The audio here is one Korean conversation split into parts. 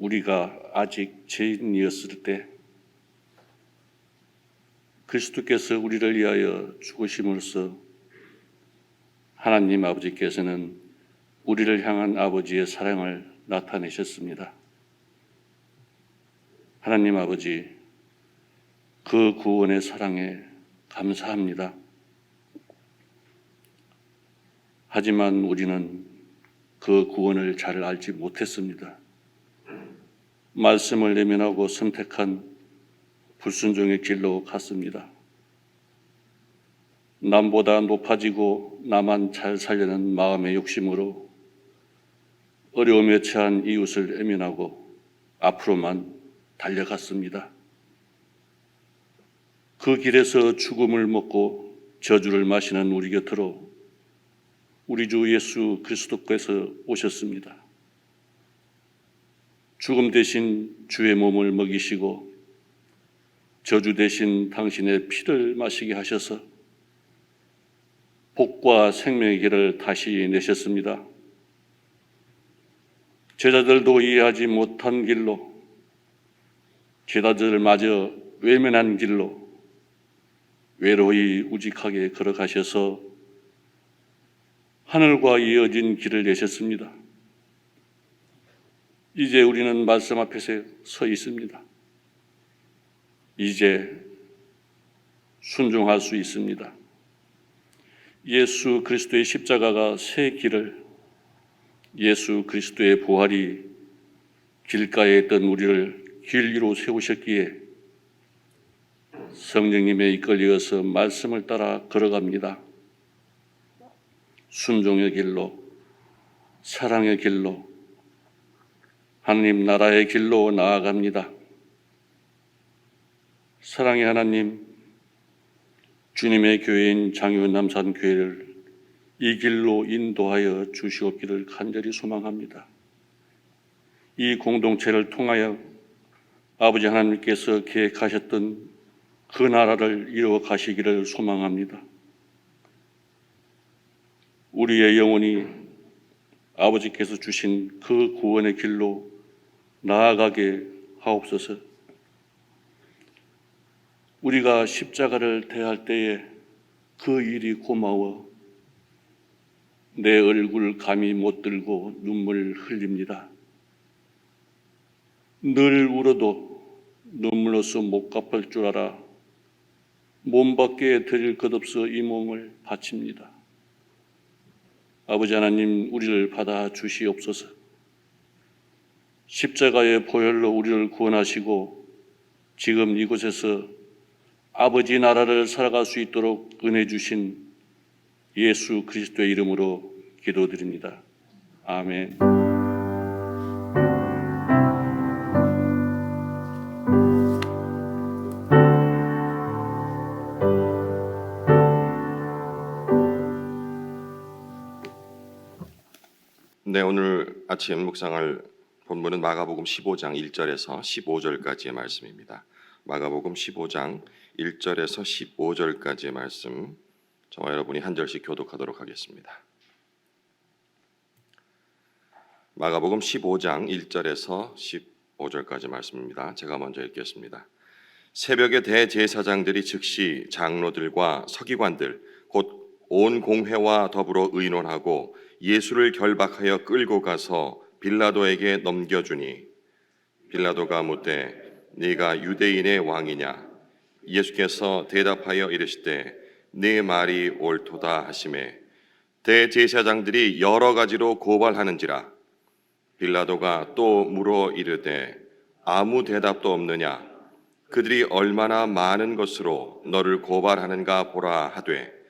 우리가 아직 죄인이었을 때 그리스도께서 우리를 위하여 죽으심으로써 하나님 아버지께서는 우리를 향한 아버지의 사랑을 나타내셨습니다. 하나님 아버지, 그 구원의 사랑에 감사합니다. 하지만 우리는 그 구원을 잘 알지 못했습니다. 말씀을 내면하고 선택한 불순종의 길로 갔습니다. 남보다 높아지고 나만 잘 살려는 마음의 욕심으로 어려움에 처한 이웃을 외면하고 앞으로만 달려갔습니다. 그 길에서 죽음을 먹고 저주를 마시는 우리 곁으로 우리 주 예수 그리스도께서 오셨습니다. 죽음 대신 주의 몸을 먹이시고 저주 대신 당신의 피를 마시게 하셔서 복과 생명의 길을 다시 내셨습니다. 제자들도 이해하지 못한 길로, 제자들마저 외면한 길로 외로이 우직하게 걸어가셔서 하늘과 이어진 길을 내셨습니다. 이제 우리는 말씀 앞에 서 있습니다. 이제 순종할 수 있습니다. 예수 그리스도의 십자가가 새 길을, 예수 그리스도의 부활이 길가에 있던 우리를 길 위로 세우셨기에 성령님에 이끌려서 말씀을 따라 걸어갑니다. 순종의 길로, 사랑의 길로, 하나님 나라의 길로 나아갑니다. 사랑의 하나님, 주님의 교회인 장유은 남산교회를 이 길로 인도하여 주시옵기를 간절히 소망합니다. 이 공동체를 통하여 아버지 하나님께서 계획하셨던 그 나라를 이루어 가시기를 소망합니다. 우리의 영혼이 아버지께서 주신 그 구원의 길로 나아가게 하옵소서. 우리가 십자가를 대할 때에 그 일이 고마워 내 얼굴 감히 못 들고 눈물 흘립니다. 늘 울어도 눈물로서 못 갚을 줄 알아 몸밖에 드릴 것 없어 이 몸을 바칩니다. 아버지 하나님, 우리를 받아 주시옵소서. 십자가의 보혈로 우리를 구원하시고 지금 이곳에서 아버지 나라를 살아갈 수 있도록 은혜 주신 예수 그리스도의 이름으로 기도드립니다. 아멘. 네, 오늘 아침 묵상할 본문은 마가복음 15장 1절에서 15절까지의 말씀입니다. 마가복음 15장 1절에서 15절까지의 말씀, 저와 여러분이 한 절씩 교독하도록 하겠습니다. 마가복음 15장 1절에서 15절까지 말씀입니다. 제가 먼저 읽겠습니다. 새벽에 대제사장들이 즉시 장로들과 서기관들 곧 온 공회와 더불어 의논하고 예수를 결박하여 끌고 가서 빌라도에게 넘겨주니 빌라도가 묻되 네가 유대인의 왕이냐? 예수께서 대답하여 이르시되 네 말이 옳도다 하시매 대제사장들이 여러 가지로 고발하는지라. 빌라도가 또 물어 이르되 아무 대답도 없느냐? 그들이 얼마나 많은 것으로 너를 고발하는가 보라 하되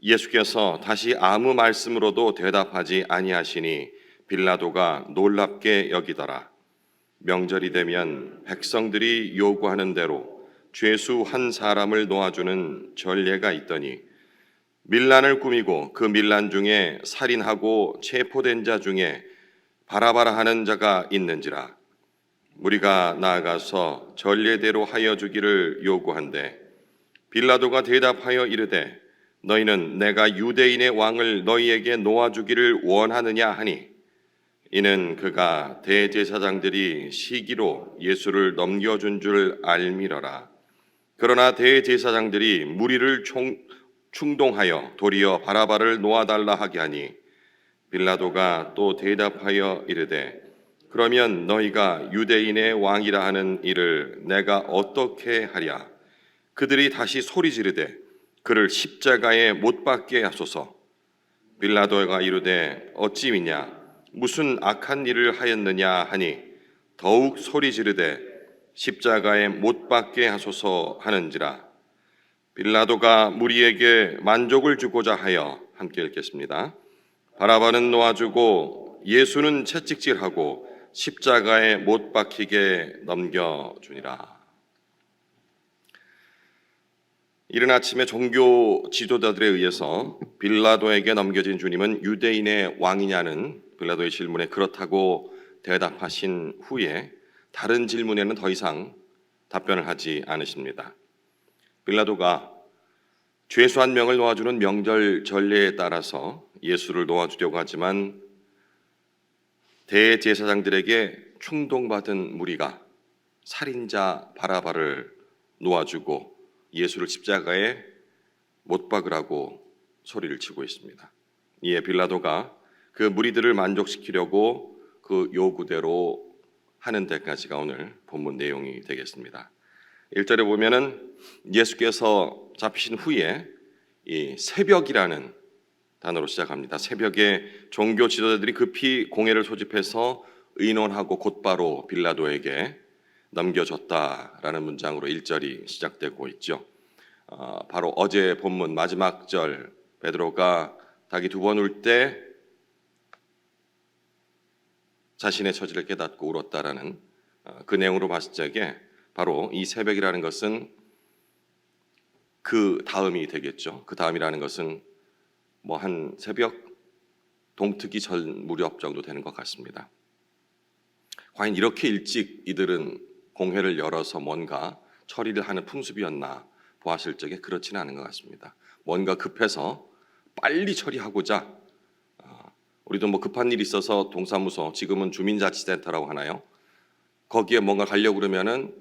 예수께서 다시 아무 말씀으로도 대답하지 아니하시니 빌라도가 놀랍게 여기더라. 명절이 되면 백성들이 요구하는 대로 죄수 한 사람을 놓아주는 전례가 있더니 밀란을 꾸미고 그 밀란 중에 살인하고 체포된 자 중에 바라바라 하는 자가 있는지라. 우리가 나아가서 전례대로 하여 주기를 요구한대 빌라도가 대답하여 이르되 너희는 내가 유대인의 왕을 너희에게 놓아주기를 원하느냐 하니 이는 그가 대제사장들이 시기로 예수를 넘겨준 줄 알미러라. 그러나 대제사장들이 무리를 충동하여 도리어 바라바를 놓아달라 하게 하니 빌라도가 또 대답하여 이르되 그러면 너희가 유대인의 왕이라 하는 이를 내가 어떻게 하랴? 그들이 다시 소리 지르되 그를 십자가에 못 박게 하소서. 빌라도가 이르되 어찌 미냐? 무슨 악한 일을 하였느냐 하니 더욱 소리 지르되 십자가에 못 박게 하소서 하는지라. 빌라도가 무리에게 만족을 주고자 하여 함께 읽겠습니다. 바라바는 놓아주고 예수는 채찍질하고 십자가에 못 박히게 넘겨주니라. 이른 아침에 종교 지도자들에 의해서 빌라도에게 넘겨진 주님은 유대인의 왕이냐는 빌라도의 질문에 그렇다고 대답하신 후에 다른 질문에는 더 이상 답변을 하지 않으십니다. 빌라도가 죄수 한 명을 놓아주는 명절 전례에 따라서 예수를 놓아주려고 하지만 대제사장들에게 충동받은 무리가 살인자 바라바를 놓아주고 예수를 십자가에 못 박으라고 소리를 치고 있습니다. 이에 빌라도가 그 무리들을 만족시키려고 그 요구대로 하는 데까지가 오늘 본문 내용이 되겠습니다. 1절에 보면은 예수께서 잡히신 후에 이 새벽이라는 단어로 시작합니다. 새벽에 종교 지도자들이 급히 공회를 소집해서 의논하고 곧바로 빌라도에게 넘겨줬다라는 문장으로 1절이 시작되고 있죠. 바로 어제 본문 마지막 절 베드로가 닭이 두 번 울 때 자신의 처지를 깨닫고 울었다라는 그 내용으로 봤을 적에 바로 이 새벽이라는 것은 그 다음이 되겠죠. 그 다음이라는 것은 뭐 한 새벽 동트기 전 무렵 정도 되는 것 같습니다. 과연 이렇게 일찍 이들은 공회를 열어서 뭔가 처리를 하는 풍습이었나 보았을 적에 그렇지는 않은 것 같습니다. 뭔가 급해서 빨리 처리하고자 우리도 뭐 급한 일이 있어서 동사무소, 지금은 주민자치센터라고 하나요? 거기에 뭔가 가려고 그러면은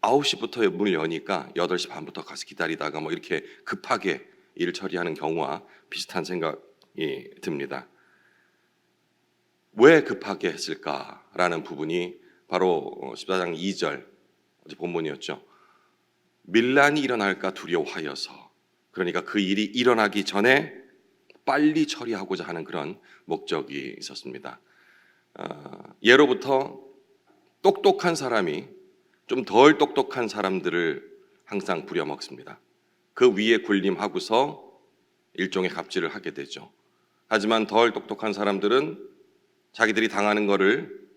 9시부터 문을 여니까 8시 반부터 가서 기다리다가 뭐 이렇게 급하게 일을 처리하는 경우와 비슷한 생각이 듭니다. 왜 급하게 했을까라는 부분이 바로 14장 2절 어제 본문이었죠. 밀란이 일어날까 두려워하여서, 그러니까 그 일이 일어나기 전에 빨리 처리하고자 하는 그런 목적이 있었습니다. 예로부터 똑똑한 사람이 좀 덜 똑똑한 사람들을 항상 부려먹습니다. 그 위에 군림하고서 일종의 갑질을 하게 되죠. 하지만 덜 똑똑한 사람들은 자기들이 당하는 것을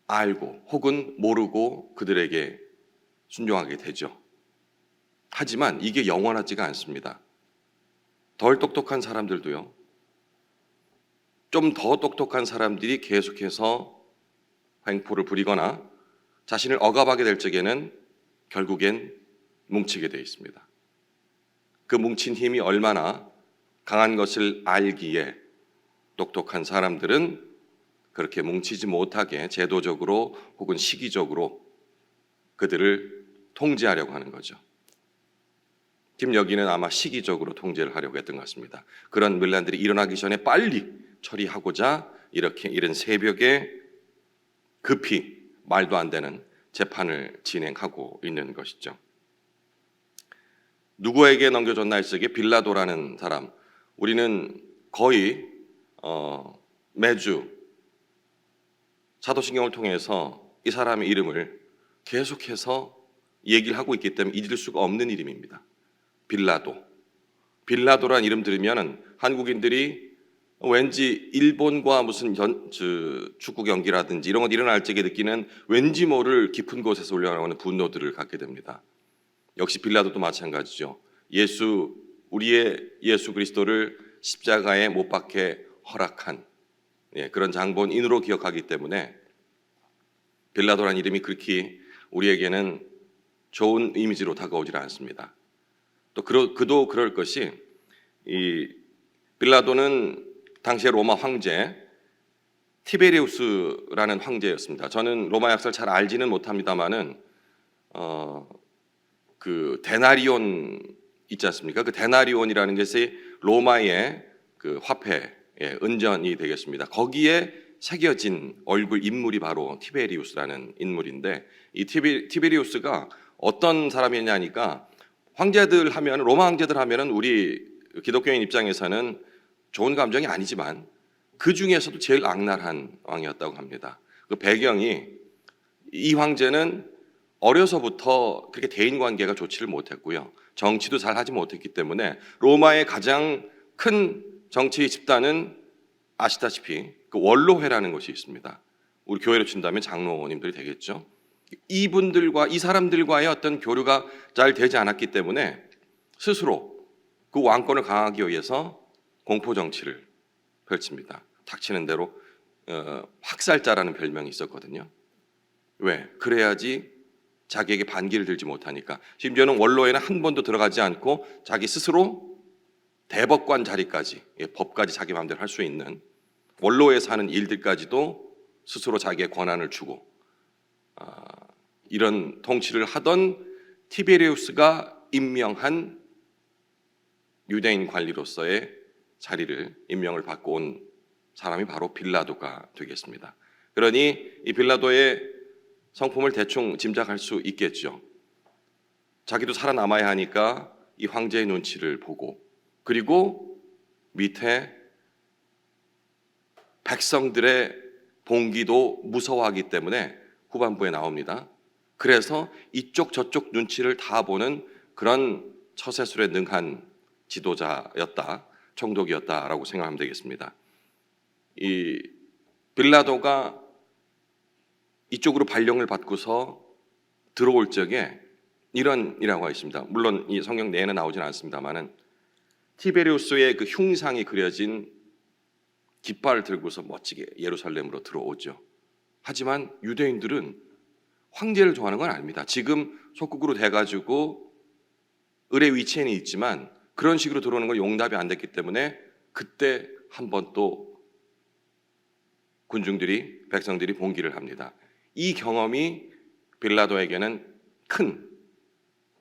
알고 혹은 모르고 그들에게 순종하게 되죠. 하지만 이게 영원하지가 않습니다. 덜 똑똑한 사람들도요, 좀 더 똑똑한 사람들이 계속해서 횡포를 부리거나 자신을 억압하게 될 적에는 결국엔 뭉치게 되어 있습니다. 그 뭉친 힘이 얼마나 강한 것을 알기에 똑똑한 사람들은 그렇게 뭉치지 못하게 제도적으로 혹은 시기적으로 그들을 통제하려고 하는 거죠. 지금 여기는 아마 시기적으로 통제를 하려고 했던 것 같습니다. 그런 밀란들이 일어나기 전에 빨리 처리하고자 이렇게 이른 새벽에 급히 말도 안 되는 재판을 진행하고 있는 것이죠. 누구에게 넘겨줬나 했을 때 빌라도라는 사람, 우리는 거의 매주 사도신경을 통해서 이 사람의 이름을 계속해서 얘기를 하고 있기 때문에 잊을 수가 없는 이름입니다. 빌라도라는 이름 들으면 한국인들이 왠지 일본과 무슨 축구 경기라든지 이런 것 일어날 적에 느끼는 왠지 모를 깊은 곳에서 올라오는 분노들을 갖게 됩니다. 역시 빌라도도 마찬가지죠. 우리의 예수 그리스도를 십자가에 못 박게 허락한 그런 장본인으로 기억하기 때문에 빌라도라는 이름이 그렇게 우리에게는 좋은 이미지로 다가오질 않습니다. 또 그도 그럴 것이, 이 빌라도는 당시의 로마 황제 티베리우스라는 황제였습니다. 저는 로마 역사를 잘 알지는 못합니다만은 그 데나리온 있지 않습니까? 그 데나리온이라는 것이 로마의 그 화폐, 은전이 되겠습니다. 거기에 새겨진 얼굴 인물이 바로 티베리우스라는 인물인데, 이 티베리우스가 어떤 사람이냐니까, 황제들 하면, 로마 황제들 하면은 우리 기독교인 입장에서는 좋은 감정이 아니지만 그 중에서도 제일 악랄한 왕이었다고 합니다. 그 배경이, 이 황제는 어려서부터 그렇게 대인 관계가 좋지를 못했고요, 정치도 잘 하지 못했기 때문에 로마의 가장 큰 정치 집단은 아시다시피 그 원로회라는 것이 있습니다. 우리 교회로 친다면 장로님들이 되겠죠. 이분들과, 이 사람들과의 어떤 교류가 잘 되지 않았기 때문에 스스로 그 왕권을 강하기 위해서 공포 정치를 펼칩니다. 닥치는 대로 학살자라는 별명이 있었거든요. 왜? 그래야지 자기에게 반기를 들지 못하니까. 심지어는 원로에는 한 번도 들어가지 않고 자기 스스로 대법관 자리까지, 법까지 자기 마음대로 할 수 있는, 원로에서 하는 일들까지도 스스로 자기의 권한을 주고, 이런 통치를 하던 티베리우스가 임명한 유대인 관리로서의 자리를, 임명을 받고 온 사람이 바로 빌라도가 되겠습니다. 그러니 이 빌라도의 성품을 대충 짐작할 수 있겠죠. 자기도 살아남아야 하니까 이 황제의 눈치를 보고, 그리고 밑에 백성들의 봉기도 무서워하기 때문에 후반부에 나옵니다. 그래서 이쪽 저쪽 눈치를 다 보는 그런 처세술에 능한 지도자였다, 총독이었다라고 생각하면 되겠습니다. 이 빌라도가 이쪽으로 발령을 받고서 들어올 적에 이런이라고 하고 있습니다. 물론 이 성경 내에는 나오지는 않습니다만은, 티베리우스의 그 흉상이 그려진 깃발을 들고서 멋지게 예루살렘으로 들어오죠. 하지만 유대인들은 황제를 좋아하는 건 아닙니다. 지금 속국으로 돼가지고 을의 위치에는 있지만 그런 식으로 들어오는 건 용납이 안 됐기 때문에 그때 한번 또 군중들이, 백성들이 봉기를 합니다. 이 경험이 빌라도에게는 큰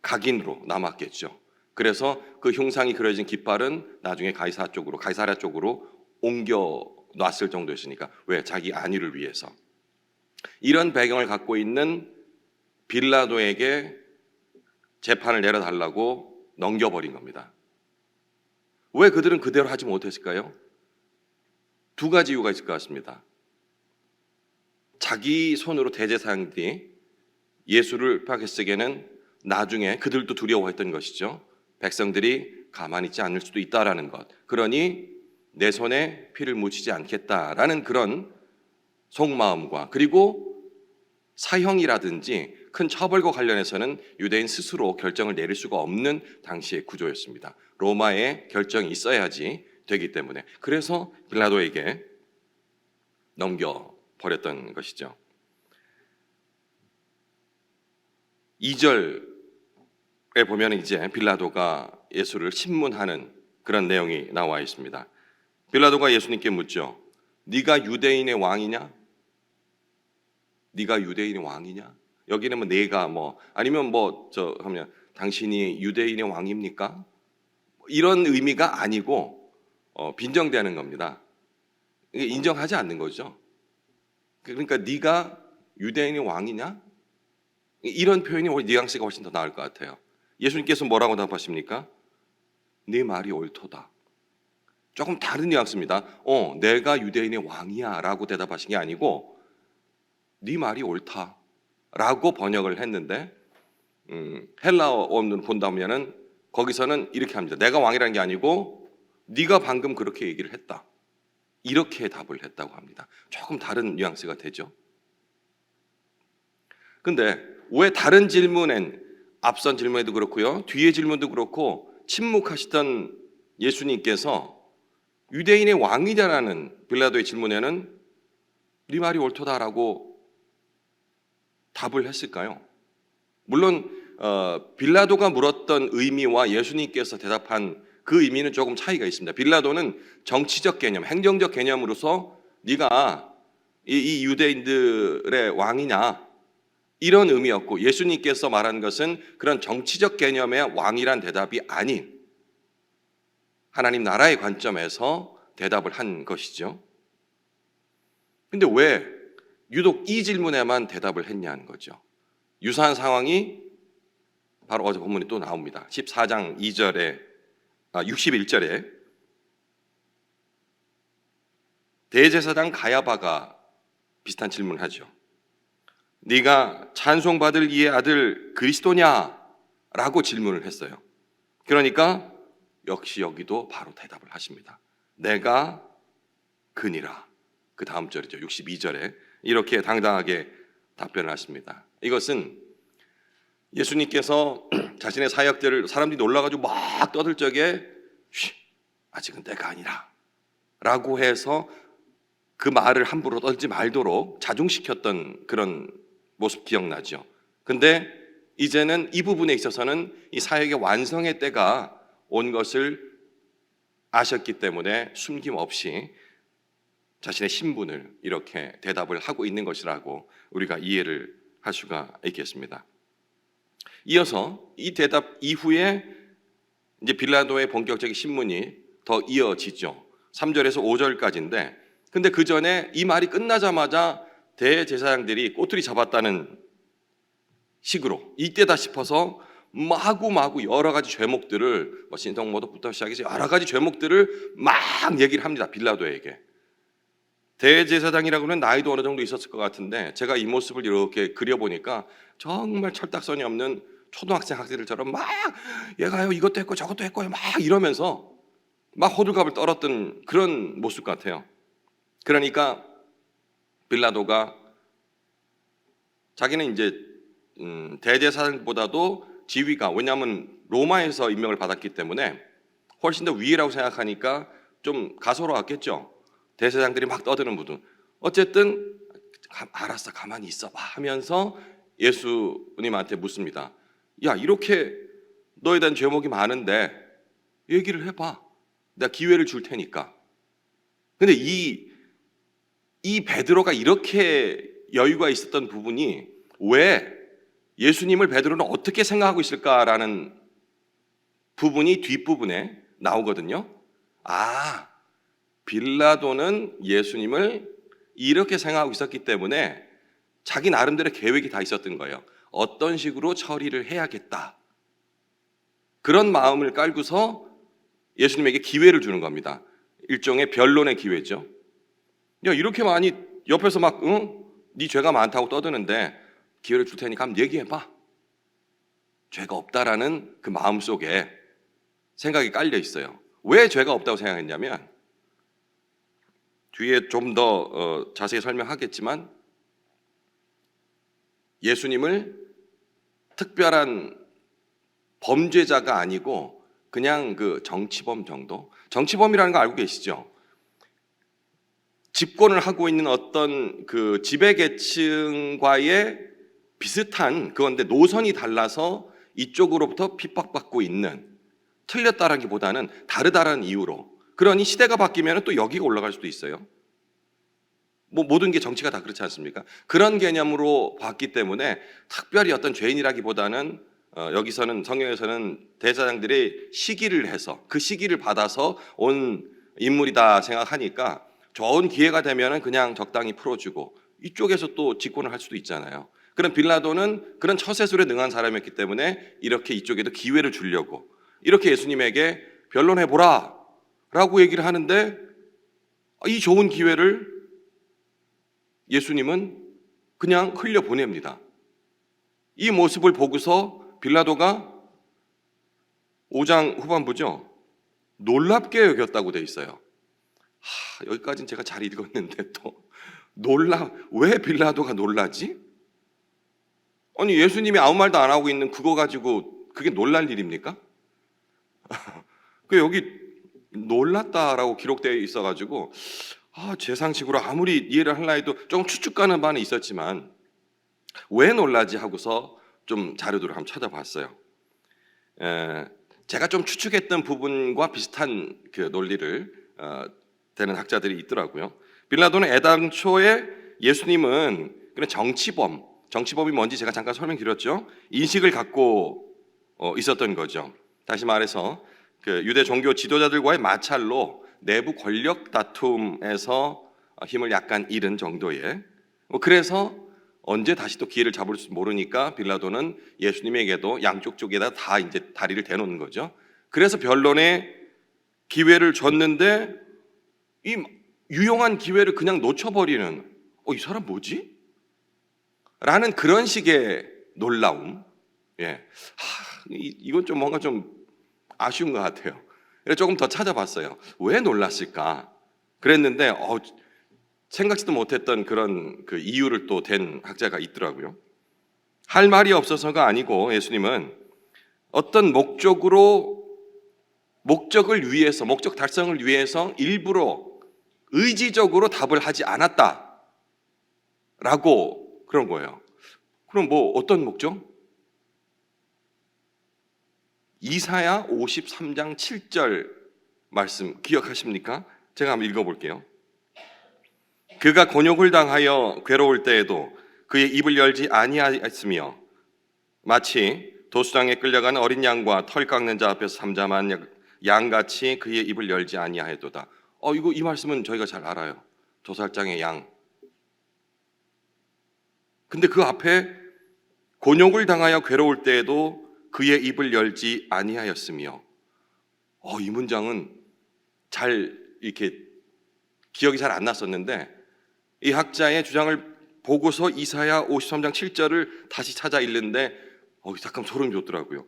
각인으로 남았겠죠. 그래서 그 흉상이 그려진 깃발은 나중에 가이사랴 쪽으로 옮겨 놨을 정도였으니까. 왜? 자기 안위를 위해서. 이런 배경을 갖고 있는 빌라도에게 재판을 내려달라고 넘겨버린 겁니다. 왜 그들은 그대로 하지 못했을까요? 두 가지 이유가 있을 것 같습니다. 자기 손으로 대제사장들이 예수를 파괴쓰기에는 나중에 그들도 두려워했던 것이죠. 백성들이 가만히 있지 않을 수도 있다라는 것. 그러니 내 손에 피를 묻히지 않겠다라는 그런 속마음과, 그리고 사형이라든지 큰 처벌과 관련해서는 유대인 스스로 결정을 내릴 수가 없는 당시의 구조였습니다. 로마의 결정이 있어야지 되기 때문에. 그래서 빌라도에게 넘겨버렸던 것이죠. 2절에 보면 이제 빌라도가 예수를 신문하는 그런 내용이 나와 있습니다. 빌라도가 예수님께 묻죠. 네가 유대인의 왕이냐? 네가 유대인의 왕이냐? 여기는 뭐 내가 아니면 하면 당신이 유대인의 왕입니까? 이런 의미가 아니고 빈정대는 겁니다. 인정하지 않는 거죠. 그러니까 네가 유대인의 왕이냐? 이런 표현이 뉘앙스가 훨씬 더 나을 것 같아요. 예수님께서 뭐라고 답하십니까? 네 말이 옳도다. 조금 다른 뉘앙스입니다. 내가 유대인의 왕이야 라고 대답하신 게 아니고 네 말이 옳다 라고 번역을 했는데, 헬라어 원문을 본다면은 거기서는 이렇게 합니다. 내가 왕이라는 게 아니고 네가 방금 그렇게 얘기를 했다, 이렇게 답을 했다고 합니다. 조금 다른 뉘앙스가 되죠. 근데 왜 다른 질문엔, 앞선 질문에도 그렇고요, 뒤에 질문도 그렇고 침묵하시던 예수님께서 유대인의 왕이냐라는 빌라도의 질문에는 네 말이 옳도다라고 답을 했을까요? 물론 빌라도가 물었던 의미와 예수님께서 대답한 그 의미는 조금 차이가 있습니다. 빌라도는 정치적 개념, 행정적 개념으로서 네가 이 유대인들의 왕이냐, 이런 의미였고, 예수님께서 말한 것은 그런 정치적 개념의 왕이란 대답이 아닌 하나님 나라의 관점에서 대답을 한 것이죠. 근데 왜 유독 이 질문에만 대답을 했냐는 거죠. 유사한 상황이 바로 어제 본문에 또 나옵니다. 14장 61절에 대제사장 가야바가 비슷한 질문을 하죠. 네가 찬송받을 이의 아들 그리스도냐? 라고 질문을 했어요. 그러니까 역시 여기도 바로 대답을 하십니다. 내가 그니라. 그 다음 절이죠. 62절에 이렇게 당당하게 답변을 하십니다. 이것은 예수님께서 자신의 사역들을 사람들이 놀라가지고 막 떠들 적에 아직은 때가 아니라 라고 해서 그 말을 함부로 떨지 말도록 자중시켰던 그런 모습 기억나죠. 근데 이제는 이 부분에 있어서는 이 사역의 완성의 때가 온 것을 아셨기 때문에 숨김없이 자신의 신분을 이렇게 대답을 하고 있는 것이라고 우리가 이해를 할 수가 있겠습니다. 이어서 이 대답 이후에 이제 빌라도의 본격적인 신문이 더 이어지죠. 3절에서 5절까지인데, 근데 그 전에 이 말이 끝나자마자 대제사장들이 꼬투리 잡았다는 식으로 이때다 싶어서 마구마구 여러 가지 죄목들을 신성모독부터 시작해서 여러 가지 죄목들을 막 얘기를 합니다. 빌라도에게. 대제사장이라고는 나이도 어느 정도 있었을 것 같은데 제가 이 모습을 이렇게 그려보니까 정말 철딱선이 없는 초등학생 학생들처럼 막 얘가요 이것도 했고 저것도 했고요 막 이러면서 막 호들갑을 떨었던 그런 모습 같아요. 그러니까 빌라도가 자기는 이제 대제사장보다도 지위가, 왜냐하면 로마에서 임명을 받았기 때문에 훨씬 더 위라고 생각하니까 좀 가소로웠겠죠. 대제사장들이 막 떠드는 부분. 어쨌든 알았어 가만히 있어봐 하면서 예수님한테 묻습니다. 야 이렇게 너에 대한 죄목이 많은데 얘기를 해봐. 내가 기회를 줄 테니까. 근데 이 베드로가 이렇게 여유가 있었던 부분이 왜 예수님을 베드로는 어떻게 생각하고 있을까라는 부분이 뒷부분에 나오거든요. 아, 빌라도는 예수님을 이렇게 생각하고 있었기 때문에 자기 나름대로 계획이 다 있었던 거예요. 어떤 식으로 처리를 해야겠다. 그런 마음을 깔고서 예수님에게 기회를 주는 겁니다. 일종의 변론의 기회죠. 야, 이렇게 많이 옆에서 막 네 죄가 많다고 떠드는데 기회를 줄 테니까 한번 얘기해봐. 죄가 없다라는 그 마음 속에 생각이 깔려 있어요. 왜 죄가 없다고 생각했냐면 뒤에 좀 더 자세히 설명하겠지만 예수님을 특별한 범죄자가 아니고 그냥 그 정치범 정도? 정치범이라는 거 알고 계시죠? 집권을 하고 있는 어떤 그 지배계층과의 비슷한 그건데 노선이 달라서 이쪽으로부터 핍박받고 있는, 틀렸다라는 기보다는 다르다라는 이유로. 그러니 시대가 바뀌면 또 여기가 올라갈 수도 있어요. 뭐 모든 게 정치가 다 그렇지 않습니까? 그런 개념으로 봤기 때문에 특별히 어떤 죄인이라기보다는 여기서는 성경에서는 대제사장들이 시기를 해서 그 시기를 받아서 온 인물이다 생각하니까 좋은 기회가 되면 그냥 적당히 풀어주고 이쪽에서 또 집권을 할 수도 있잖아요. 그런 빌라도는 그런 처세술에 능한 사람이었기 때문에 이렇게 이쪽에도 기회를 주려고 이렇게 예수님에게 변론해보라 라고 얘기를 하는데 이 좋은 기회를 예수님은 그냥 흘려보냅니다. 이 모습을 보고서 빌라도가 5장 후반부죠. 놀랍게 여겼다고 돼 있어요. 여기까지는 제가 잘 읽었는데 또 왜 빌라도가 놀라지? 아니 예수님이 아무 말도 안 하고 있는 그거 가지고 그게 놀랄 일입니까? 여기 놀랐다라고 기록되어 있어가지고 제 상식으로 아무리 이해를 하려 해도 조금 추측가는 바는 있었지만 왜 놀라지 하고서 좀 자료들을 한번 찾아봤어요. 제가 좀 추측했던 부분과 비슷한 그 논리를 되는 학자들이 있더라고요. 빌라도는 애당초에 예수님은 그런 정치범이 뭔지 제가 잠깐 설명드렸죠. 인식을 갖고 있었던 거죠. 다시 말해서 그 유대 종교 지도자들과의 마찰로 내부 권력 다툼에서 힘을 약간 잃은 정도의, 그래서 언제 다시 또 기회를 잡을지 모르니까 빌라도는 예수님에게도 양쪽 쪽에다 다 이제 다리를 대놓는 거죠. 그래서 변론의 기회를 줬는데 이 유용한 기회를 그냥 놓쳐버리는, 이 사람 뭐지? 라는 그런 식의 놀라움. 이건 좀 뭔가 좀 아쉬운 것 같아요. 그래서 조금 더 찾아봤어요. 왜 놀랐을까? 그랬는데 생각지도 못했던 그런 그 이유를 또 댄 학자가 있더라고요. 할 말이 없어서가 아니고 예수님은 어떤 목적을 위해서, 목적 달성을 위해서 일부러 의지적으로 답을 하지 않았다라고 그런 거예요. 그럼 어떤 목적? 이사야 53장 7절 말씀 기억하십니까? 제가 한번 읽어볼게요. 그가 곤욕을 당하여 괴로울 때에도 그의 입을 열지 아니하였으며 마치 도수장에 끌려가는 어린 양과 털 깎는 자 앞에서 잠잠한 양같이 그의 입을 열지 아니하였도다. 이 말씀은 저희가 잘 알아요. 도살장의 양. 근데 그 앞에 곤욕을 당하여 괴로울 때에도 그의 입을 열지 아니하였으며, 이 문장은 잘 이렇게 기억이 잘 안 났었는데 이 학자의 주장을 보고서 이사야 53장 7절을 다시 찾아 읽는데 잠깐 소름이 돋더라고요.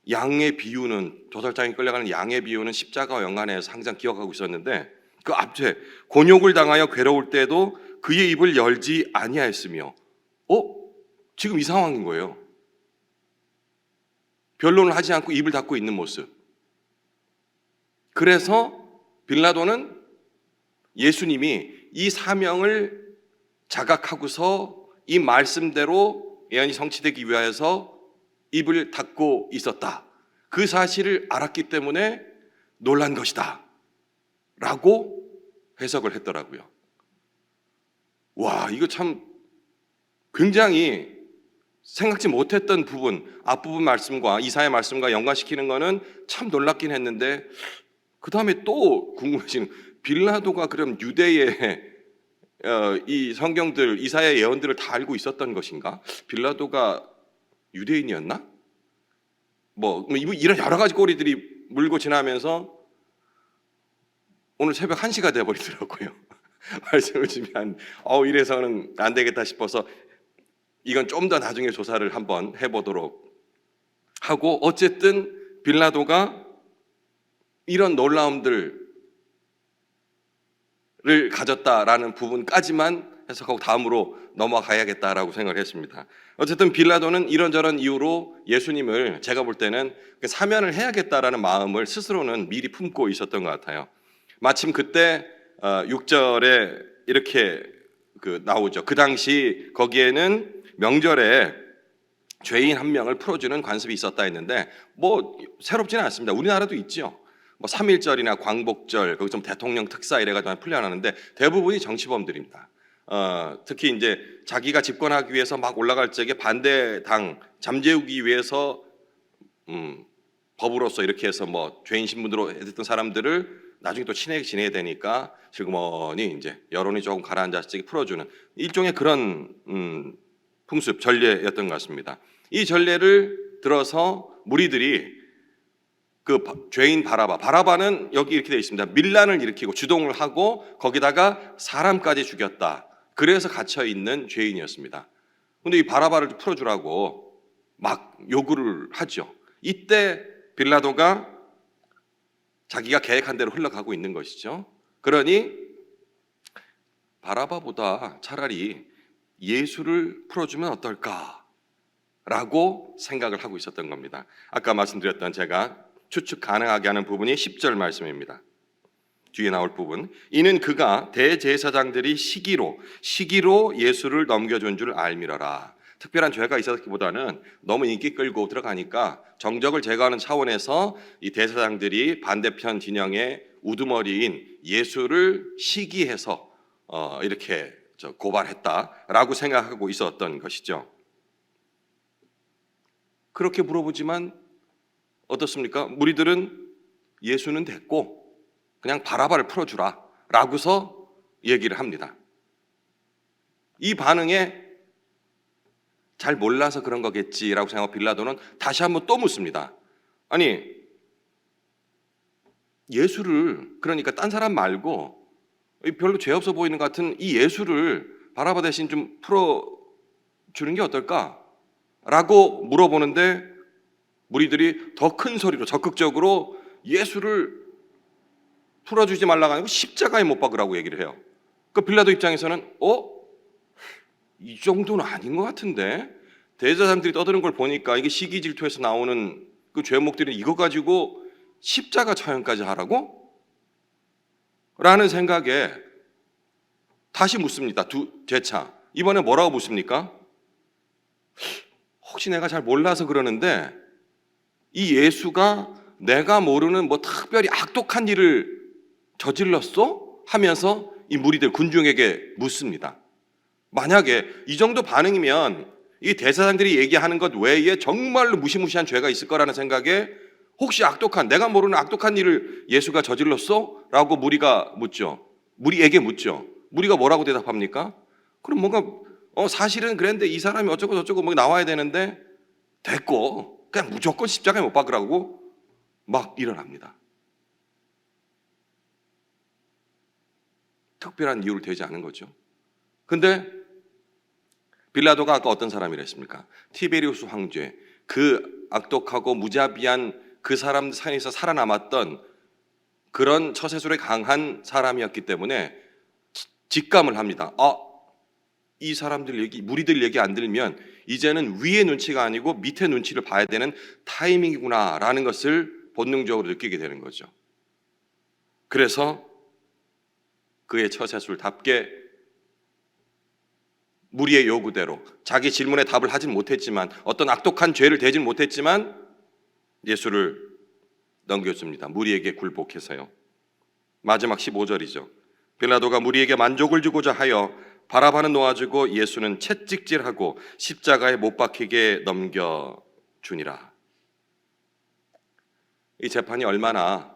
양의 비유는, 도살장에 끌려가는 양의 비유는 십자가와 연관해서 항상 기억하고 있었는데 그 앞에 곤욕을 당하여 괴로울 때도 그의 입을 열지 아니하였으며, 지금 이 상황인 거예요. 변론을 하지 않고 입을 닫고 있는 모습. 그래서 빌라도는 예수님이 이 사명을 자각하고서 이 말씀대로 예언이 성취되기 위하여서 입을 닫고 있었다, 그 사실을 알았기 때문에 놀란 것이다 라고 해석을 했더라고요. 와, 이거 참 굉장히 생각지 못했던 부분, 앞부분 말씀과 이사야 말씀과 연관시키는 거는 참 놀랍긴 했는데, 그 다음에 또 궁금해지는, 빌라도가 그럼 유대의 이 성경들, 이사야 예언들을 다 알고 있었던 것인가? 빌라도가 유대인이었나? 이런 여러 가지 꼬리들이 물고 지나면서 오늘 새벽 1시가 돼버리더라고요. 말씀을 주면 이래서는 안 되겠다 싶어서 이건 좀 더 나중에 조사를 한번 해보도록 하고, 어쨌든 빌라도가 이런 놀라움들을 가졌다라는 부분까지만 해석하고 다음으로 넘어가야겠다라고 생각을 했습니다. 어쨌든 빌라도는 이런저런 이유로 예수님을, 제가 볼 때는 사면을 해야겠다라는 마음을 스스로는 미리 품고 있었던 것 같아요. 마침 그때 6절에 이렇게 나오죠. 그 당시 거기에는 명절에 죄인 한 명을 풀어주는 관습이 있었다 했는데 새롭지는 않습니다. 우리나라도 있죠. 3.1절이나 광복절, 거기 좀 대통령 특사 이래가지고 풀려나는데 대부분이 정치범들입니다. 특히 이제 자기가 집권하기 위해서 막 올라갈 적에 반대당 잠재우기 위해서 법으로서 이렇게 해서 죄인 신분으로 했던 사람들을 나중에 또 친하게 지내야 되니까 슬그머니 이제 여론이 조금 가라앉았을 때 풀어주는 일종의 그런 풍습, 전례였던 것 같습니다. 이 전례를 들어서 무리들이 그 죄인 바라바는 여기 이렇게 되어 있습니다. 밀란을 일으키고 주동을 하고 거기다가 사람까지 죽였다. 그래서 갇혀 있는 죄인이었습니다. 근데 이 바라바를 풀어주라고 막 요구를 하죠. 이때 빌라도가 자기가 계획한 대로 흘러가고 있는 것이죠. 그러니 바라바보다 차라리 예수를 풀어주면 어떨까라고 생각을 하고 있었던 겁니다. 아까 말씀드렸던 제가 추측 가능하게 하는 부분이 10절 말씀입니다. 뒤에 나올 부분. 이는 그가 대제사장들이 시기로 예수를 넘겨준 줄 알미러라. 특별한 죄가 있었기보다는 너무 인기 끌고 들어가니까 정적을 제거하는 차원에서 이 대제사장들이 반대편 진영의 우두머리인 예수를 시기해서 이렇게 고발했다라고 생각하고 있었던 것이죠. 그렇게 물어보지만 어떻습니까? 무리들은 예수는 됐고 그냥 바라바를 풀어주라 라고서 얘기를 합니다. 이 반응에 잘 몰라서 그런 거겠지라고 생각하고 빌라도는 다시 한번 또 묻습니다. 아니, 예수를, 그러니까 딴 사람 말고 별로 죄 없어 보이는 것 같은 이 예수를 바라바 대신 좀 풀어주는 게 어떨까? 라고 물어보는데 무리들이 더 큰 소리로 적극적으로 예수를 풀어주지 말라고 하고 십자가에 못 박으라고 얘기를 해요. 그 빌라도 입장에서는 이 정도는 아닌 것 같은데, 대제사장들이 떠드는 걸 보니까 이게 시기 질투에서 나오는 그 죄목들이 이거 가지고 십자가 처형까지 하라고? 라는 생각에 다시 묻습니다. 재차. 이번에 뭐라고 묻습니까? 혹시 내가 잘 몰라서 그러는데 이 예수가 내가 모르는 뭐 특별히 악독한 일을 저질렀어? 하면서 이 무리들 군중에게 묻습니다. 만약에 이 정도 반응이면 이 대제사장들이 얘기하는 것 외에 정말로 무시무시한 죄가 있을 거라는 생각에 혹시 내가 모르는 악독한 일을 예수가 저질렀어? 라고 무리에게 묻죠. 무리가 뭐라고 대답합니까? 그럼 뭔가 사실은 그랬는데 이 사람이 어쩌고 저쩌고 뭐 나와야 되는데 됐고 그냥 무조건 십자가에 못 박으라고 막 일어납니다. 특별한 이유를 대지 않은 거죠. 근데 빌라도가 아까 어떤 사람이랬습니까? 티베리우스 황제, 그 악독하고 무자비한 그 사람 사이에서 살아남았던 그런 처세술에 강한 사람이었기 때문에 직감을 합니다. 이 무리들 얘기 안 들면 이제는 위의 눈치가 아니고 밑의 눈치를 봐야 되는 타이밍이구나라는 것을 본능적으로 느끼게 되는 거죠. 그래서 그의 처세술답게 무리의 요구대로 자기 질문에 답을 하진 못했지만 어떤 악독한 죄를 대진 못했지만 예수를 넘겨줍니다. 무리에게 굴복해서요. 마지막 15절이죠. 빌라도가 무리에게 만족을 주고자 하여 바라바는 놓아주고 예수는 채찍질하고 십자가에 못 박히게 넘겨주니라. 이 재판이 얼마나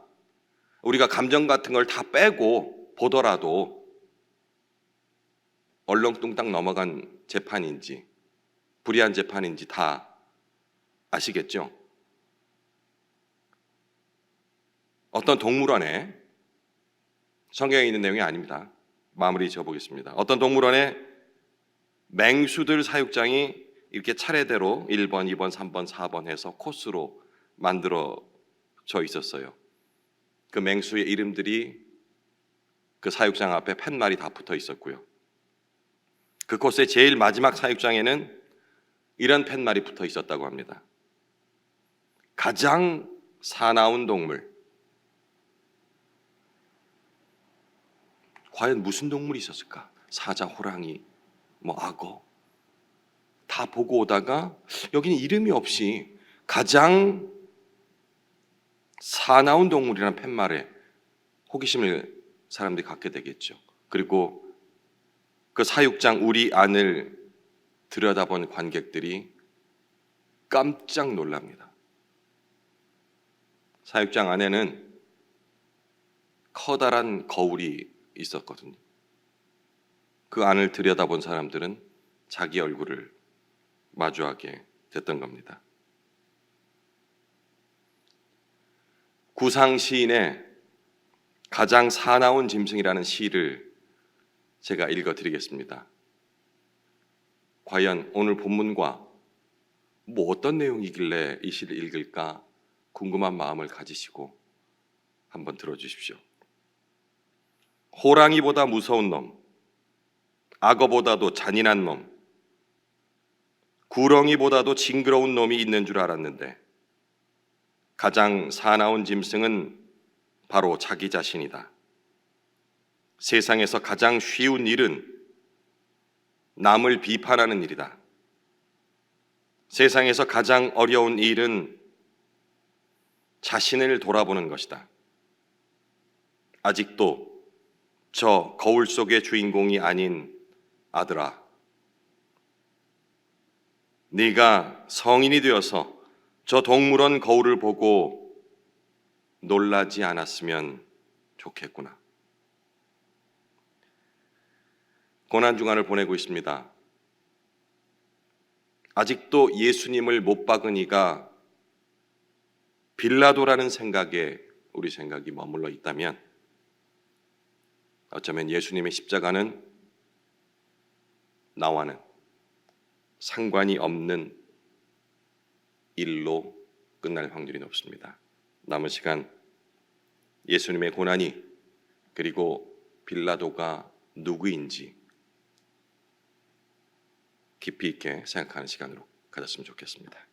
우리가 감정 같은 걸 다 빼고 보더라도 얼렁뚱땅 넘어간 재판인지 불의한 재판인지 다 아시겠죠? 어떤 동물원에, 성경에 있는 내용이 아닙니다. 마무리 지어보겠습니다. 어떤 동물원에 맹수들 사육장이 이렇게 차례대로 1번, 2번, 3번, 4번 해서 코스로 만들어져 있었어요. 그 맹수의 이름들이 그 사육장 앞에 팻말이 다 붙어 있었고요. 그 코스의 제일 마지막 사육장에는 이런 팻말이 붙어 있었다고 합니다. 가장 사나운 동물. 과연 무슨 동물이 있었을까? 사자, 호랑이, 악어 다 보고 오다가 여기는 이름이 없이 가장 사나운 동물이라는 팻말에 호기심을 사람들이 갖게 되겠죠. 그리고 그 사육장 우리 안을 들여다본 관객들이 깜짝 놀랍니다. 사육장 안에는 커다란 거울이 있었거든요. 그 안을 들여다본 사람들은 자기 얼굴을 마주하게 됐던 겁니다. 구상 시인의 가장 사나운 짐승이라는 시를 제가 읽어드리겠습니다. 과연 오늘 본문과 어떤 내용이길래 이 시를 읽을까 궁금한 마음을 가지시고 한번 들어주십시오. 호랑이보다 무서운 놈, 악어보다도 잔인한 놈, 구렁이보다도 징그러운 놈이 있는 줄 알았는데 가장 사나운 짐승은 바로 자기 자신이다. 세상에서 가장 쉬운 일은 남을 비판하는 일이다. 세상에서 가장 어려운 일은 자신을 돌아보는 것이다. 아직도 저 거울 속의 주인공이 아닌 아들아, 네가 성인이 되어서 저 동물원 거울을 보고 놀라지 않았으면 좋겠구나. 고난주간을 보내고 있습니다. 아직도 예수님을 못 박은 이가 빌라도라는 생각에 우리 생각이 머물러 있다면 어쩌면 예수님의 십자가는 나와는 상관이 없는 일로 끝날 확률이 높습니다. 남은 시간 예수님의 고난이 그리고 빌라도가 누구인지 깊이 있게 생각하는 시간으로 가졌으면 좋겠습니다.